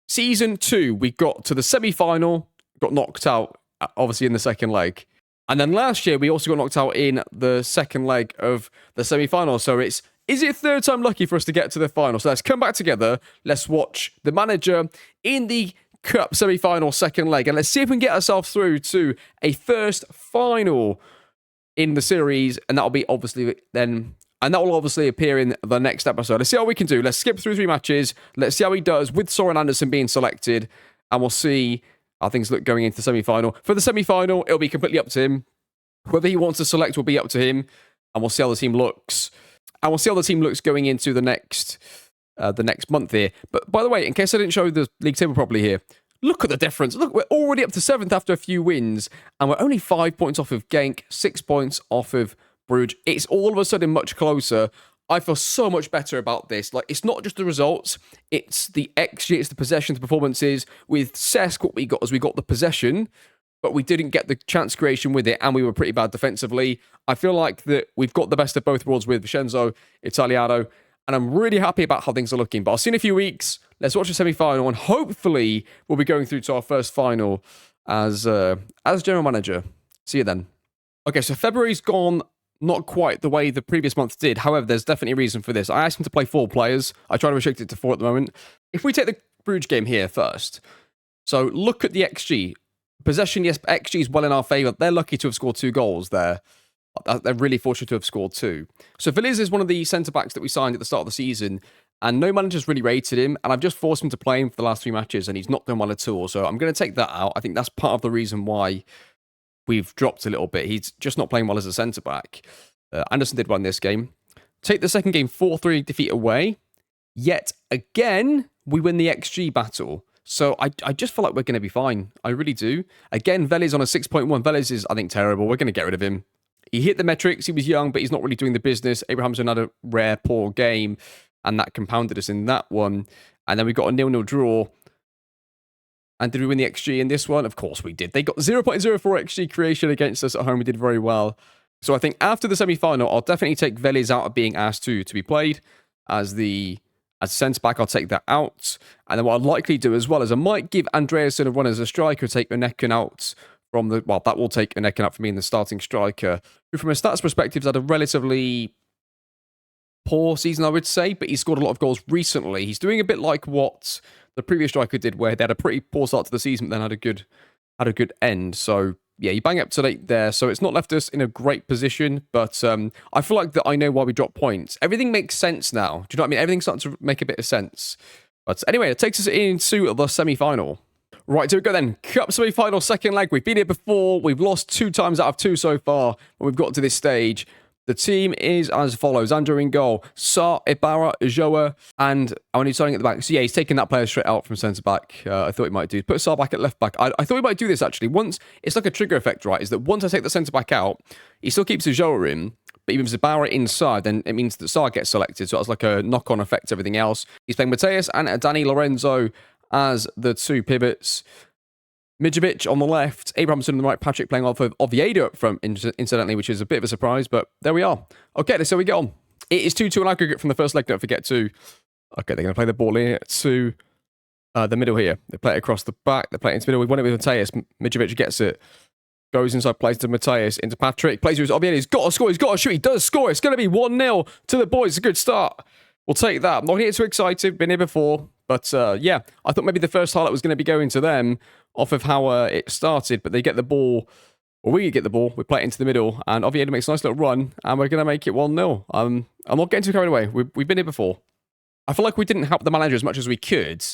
Season 2, we got to the semi-final, got knocked out, obviously, in the second leg. And then last year, we also got knocked out in the second leg of the semi-final. So is it third time lucky for us to get to the final? So let's come back together. Let's watch the manager in the Cup semi-final second leg. And let's see if we can get ourselves through to a first final in the series. And that'll be obviously then... And that will obviously appear in the next episode. Let's see how we can do. Let's skip through 3 matches. Let's see how he does with Soren Anderson being selected. And we'll see how things look going into the semi-final. For the semi-final, it'll be completely up to him. Whether he wants to select will be up to him. And we'll see how the team looks. And we'll see how the team looks going into the next month here. But by the way, in case I didn't show the league table properly here, look at the difference. Look, we're already up to 7th after a few wins. And we're only 5 points off of Genk, 6 points off of Bruges. It's all of a sudden much closer. I feel so much better about this. Like, it's not just the results, it's the XG, it's the possession, the performances. With Cesc, what we got is we got the possession, but we didn't get the chance creation with it, and we were pretty bad defensively. I feel like that we've got the best of both worlds with Vincenzo, Italiano, and I'm really happy about how things are looking. But I'll see you in a few weeks. Let's watch the semi-final, and hopefully we'll be going through to our first final as general manager. See you then. Okay, so February's gone not quite the way the previous month did. However, there's definitely a reason for this. I asked him to play 4 players. I try to restrict it to 4 at the moment. If we take the Bruges game here first, so look at the XG. Possession, yes, XG is well in our favour. They're lucky to have scored 2 goals there. They're really fortunate to have scored 2. So Feliz is one of the centre-backs that we signed at the start of the season, and no manager's really rated him, and I've just forced him to play him for the last 3 matches, and he's not done well at all. So I'm going to take that out. I think that's part of the reason why we've dropped a little bit. He's just not playing well as a centre-back. Anderson did well in this game. Take the second game, 4-3 defeat away. Yet again, we win the XG battle. So I just feel like we're going to be fine. I really do. Again, Vélez on a 6.1. Vélez is, I think, terrible. We're going to get rid of him. He hit the metrics. He was young, but he's not really doing the business. Abrahamson had a rare, poor game, and that compounded us in that one. And then we got a 0-0 draw. And did we win the XG in this one? Of course we did. They got 0.04 XG creation against us at home. We did very well. So I think after the semi-final, I'll definitely take Vélez out of being asked to be played as centre-back. I'll take that out. And then what I'd likely do as well is I might give Andreasson a run as a striker, take Oneken out from the... Well, that will take Oneken out for me in the starting striker, who from a stats perspective has had a relatively poor season, I would say, but he's scored a lot of goals recently. He's doing a bit like what the previous striker did, where they had a pretty poor start to the season, but then had a good end. So yeah, you bang up to date there. So it's not left us in a great position, but I feel like that I know why we dropped points. Everything makes sense now. Do you know what I mean? Everything's starting to make a bit of sense. But anyway, it takes us into the semi-final. Right, here we go then. Cup semi-final, second leg. We've been here before. We've lost 2 times out of 2 so far when we've got to this stage. The team is as follows. Andrew in goal. Sarr, Ibarra, Joa, and I want you starting at the back. So yeah, he's taking that player straight out from centre-back. I thought he might do. Put Sarr back at left-back. I thought he might do this, actually. Once, it's like a trigger effect, right? Is that once I take the centre-back out, he still keeps Joa in, but he moves Ibarra inside, then it means that Sarr gets selected. So it's like a knock-on effect to everything else. He's playing Mateus and Danny Lorenzo as the 2 pivots. Mitrovic on the left, Abrahamson on the right, Patrick playing off of Oviedo up front, incidentally, which is a bit of a surprise, but there we are. Okay, let's see how we get on. It is 2-2 on aggregate from the first leg, don't forget to... Okay, they're going to play the ball here to the middle here. They play it across the back, they play it into the middle. We won it with Mateus. Mitrovic gets it. Goes inside, plays to Mateus, into Patrick, plays with Oviedo. He's got to score, he's got to shoot, he does score. It's going to be 1-0 to the boys. It's a good start. We'll take that. I'm not going to get too excited, been here before. But yeah, I thought maybe the first highlight was going to be going to them off of how it started. But they get the ball, or we get the ball, we play it into the middle, and Oviedo makes a nice little run, and we're going to make it 1-0. I'm not getting too carried away. We've been here before. I feel like we didn't help the manager as much as we could,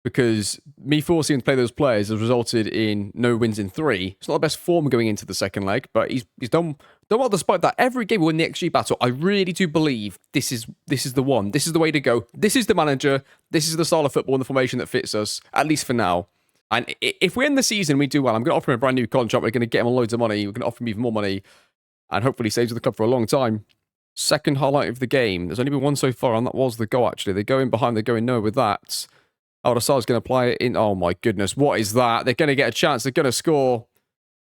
because me forcing him to play those players has resulted in no wins in 3. It's not the best form going into the second leg, but he's done well despite that. Every game we win the XG battle. I really do believe this is the one. This is the way to go. This is the manager. This is the style of football and the formation that fits us, at least for now. And if we end the season we do well, I'm going to offer him a brand new contract. We're going to get him loads of money. We're going to offer him even more money, and hopefully stays with the club for a long time. Second highlight of the game. There's only been one so far, and that was the goal, actually. They go in behind, they go in nowhere with that. Al-Dassar's going to play it in. Oh my goodness, what is that? They're going to get a chance. They're going to score.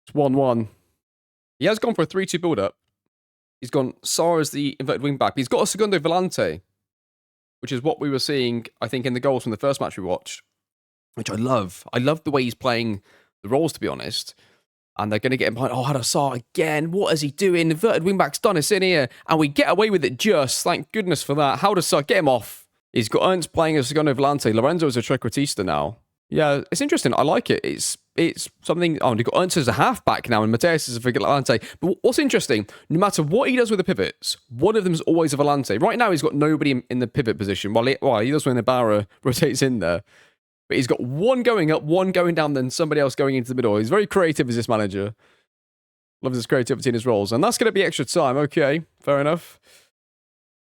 It's 1-1. He has gone for a 3-2 build-up. He's gone Sarr as the inverted wing-back. He's got a Segundo Volante, which is what we were seeing, I think, in the goals from the first match we watched, which I love. I love the way he's playing the roles, to be honest. And they're going to get him behind. Oh, Al-Dassar again. What is he doing? Inverted wing-back's done us in here. And we get away with it just. Thank goodness for that. Al-Dassar, get him off. He's got Ernst playing as Segundo Volante. Lorenzo is a trequartista now. Yeah, it's interesting. I like it. It's something... Oh, and you've got Ernst as a half-back now, and Mateus is a Volante. But what's interesting, no matter what he does with the pivots, one of them is always a Volante. Right now, he's got nobody in the pivot position, while he does when Ibarra rotates in there. But he's got one going up, one going down, then somebody else going into the middle. He's very creative as this manager. Loves his creativity in his roles. And that's going to be extra time. Okay, fair enough.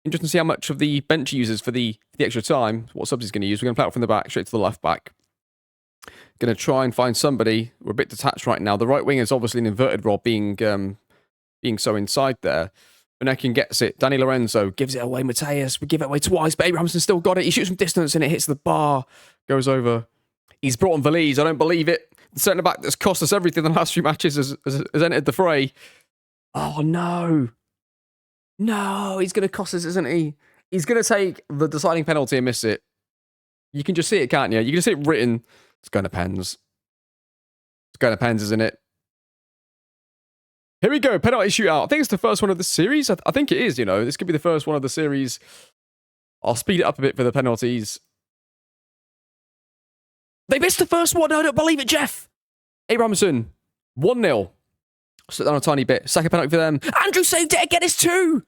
Interesting to see how much of the bench he uses for the extra time. What subs he's going to use. We're going to play out from the back, straight to the left back. Going to try and find somebody. We're a bit detached right now. The right wing is obviously an inverted role, being so inside there. Unekin gets it. Danny Lorenzo gives it away. Mateus, we give it away twice, but Abrahamson still got it. He shoots from distance and it hits the bar. Goes over. He's brought on Valise. I don't believe it. The centre back that's cost us everything in the last few matches has entered the fray. Oh, no. No, he's going to cost us, isn't he? He's going to take the deciding penalty and miss it. You can just see it, can't you? You can see it written. It's going to Pens. It's going to Pens, isn't it? Here we go, penalty shootout. I think it's the first one of the series. I think it is, you know. This could be the first one of the series. I'll speed it up a bit for the penalties. They missed the first one. I don't believe it, Jeff. Abrahamson, 1-0. Sit down a tiny bit. Second penalty for them. Andrew saved it again. It's 2.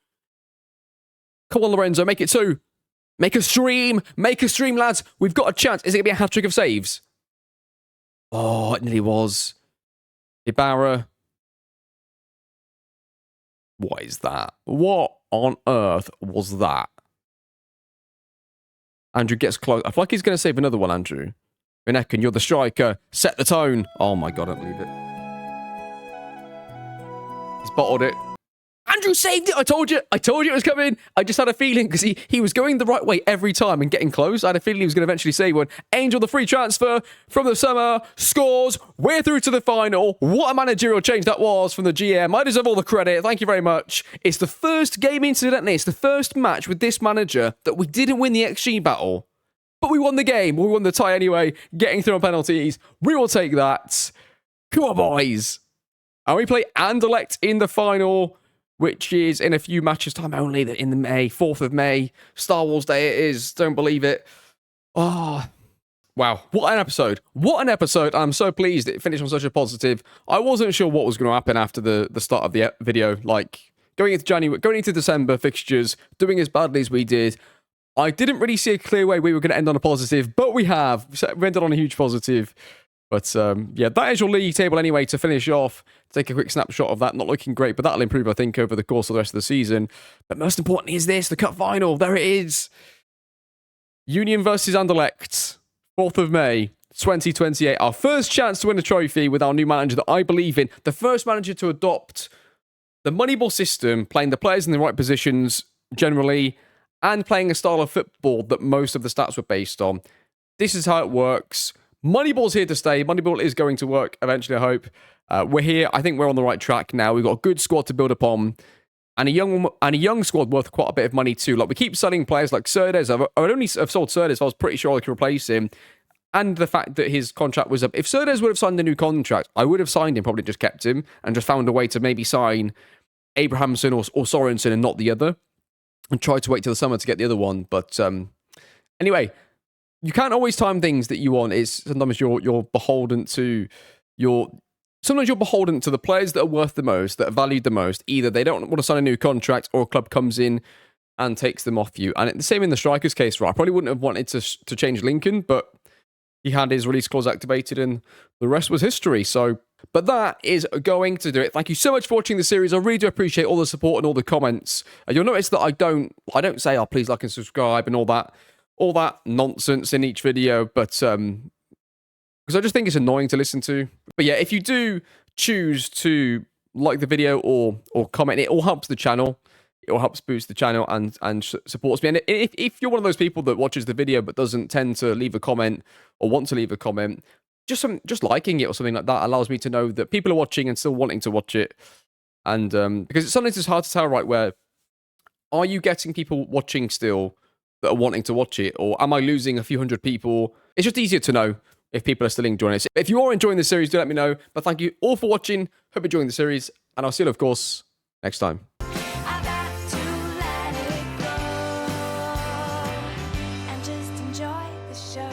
Come on, Lorenzo. Make it 2. Make a stream. Make a stream, lads. We've got a chance. Is it going to be a hat-trick of saves? Oh, it nearly was. Ibarra. What is that? What on earth was that? Andrew gets close. I feel like he's going to save another one, Andrew. Unekin, you're the striker. Set the tone. Oh my God, I don't believe it. He's bottled it. Andrew saved it. I told you it was coming. I just had a feeling because he was going the right way every time and getting close. I had a feeling he was going to eventually save one. Angel, the free transfer from the summer, scores. We're through to the final. What a managerial change that was from the GM. I deserve all the credit. Thank you very much. It's the first game, incidentally. It's the first match with this manager that we didn't win the XG battle. But we won the game. We won the tie anyway, getting through on penalties. We will take that. Come on, boys. And we play Anderlecht in the final, which is in a few matches' time only, in the May, 4th of May. Star Wars Day it is. Don't believe it. Oh, wow. What an episode. What an episode. I'm so pleased it finished on such a positive. I wasn't sure what was going to happen after the start of the video. Like, going into January, going into December fixtures, doing as badly as we did. I didn't really see a clear way we were going to end on a positive, but we have. We ended on a huge positive. But yeah, that is your league table anyway to finish off. Take a quick snapshot of that. Not looking great, but that'll improve, I think, over the course of the rest of the season. But most importantly is this, the cup final. There it is. Union versus Anderlecht. 4th of May, 2028. Our first chance to win a trophy with our new manager that I believe in. The first manager to adopt the Moneyball system, playing the players in the right positions generally, and playing a style of football that most of the stats were based on. This is how it works. Moneyball's here to stay. Moneyball is going to work eventually, I hope. We're here. I think we're on the right track now. We've got a good squad to build upon. And a young squad worth quite a bit of money too. Like, we keep selling players like Cerdes. I would only have sold Cerdes if I was pretty sure I could replace him. And the fact that his contract was up. If Cerdes would have signed a new contract, I would have signed him, probably just kept him, and just found a way to maybe sign Abrahamson or Sorensen and not the other. And tried to wait till the summer to get the other one. But anyway, you can't always time things that you want. It's sometimes you're beholden to sometimes you're beholden to the players that are worth the most, that are valued the most. Either they don't want to sign a new contract, or a club comes in and takes them off you. And the same in the striker's case, right? I probably wouldn't have wanted to change Lincoln, but he had his release clause activated and the rest was history. So, but that is going to do it. Thank you so much for watching the series. I really do appreciate all the support and all the comments. You'll notice that I don't say, oh, please like and subscribe and all that nonsense in each video, but because I just think it's annoying to listen to. But yeah, if you do choose to like the video or comment, it all helps the channel. It all helps boost the channel and supports me. And if you're one of those people that watches the video but doesn't tend to leave a comment or want to leave a comment, just liking it or something like that allows me to know that people are watching and still wanting to watch it. And because sometimes it's hard to tell, right, where are you getting people watching still that are wanting to watch it, or am I losing a few hundred people? It's just easier to know if people are still enjoying it. If you are enjoying the series, do let me know. But thank you all for watching. Hope you're enjoying the series, and I'll see you, of course, next time. I got to let it go and just enjoy the show.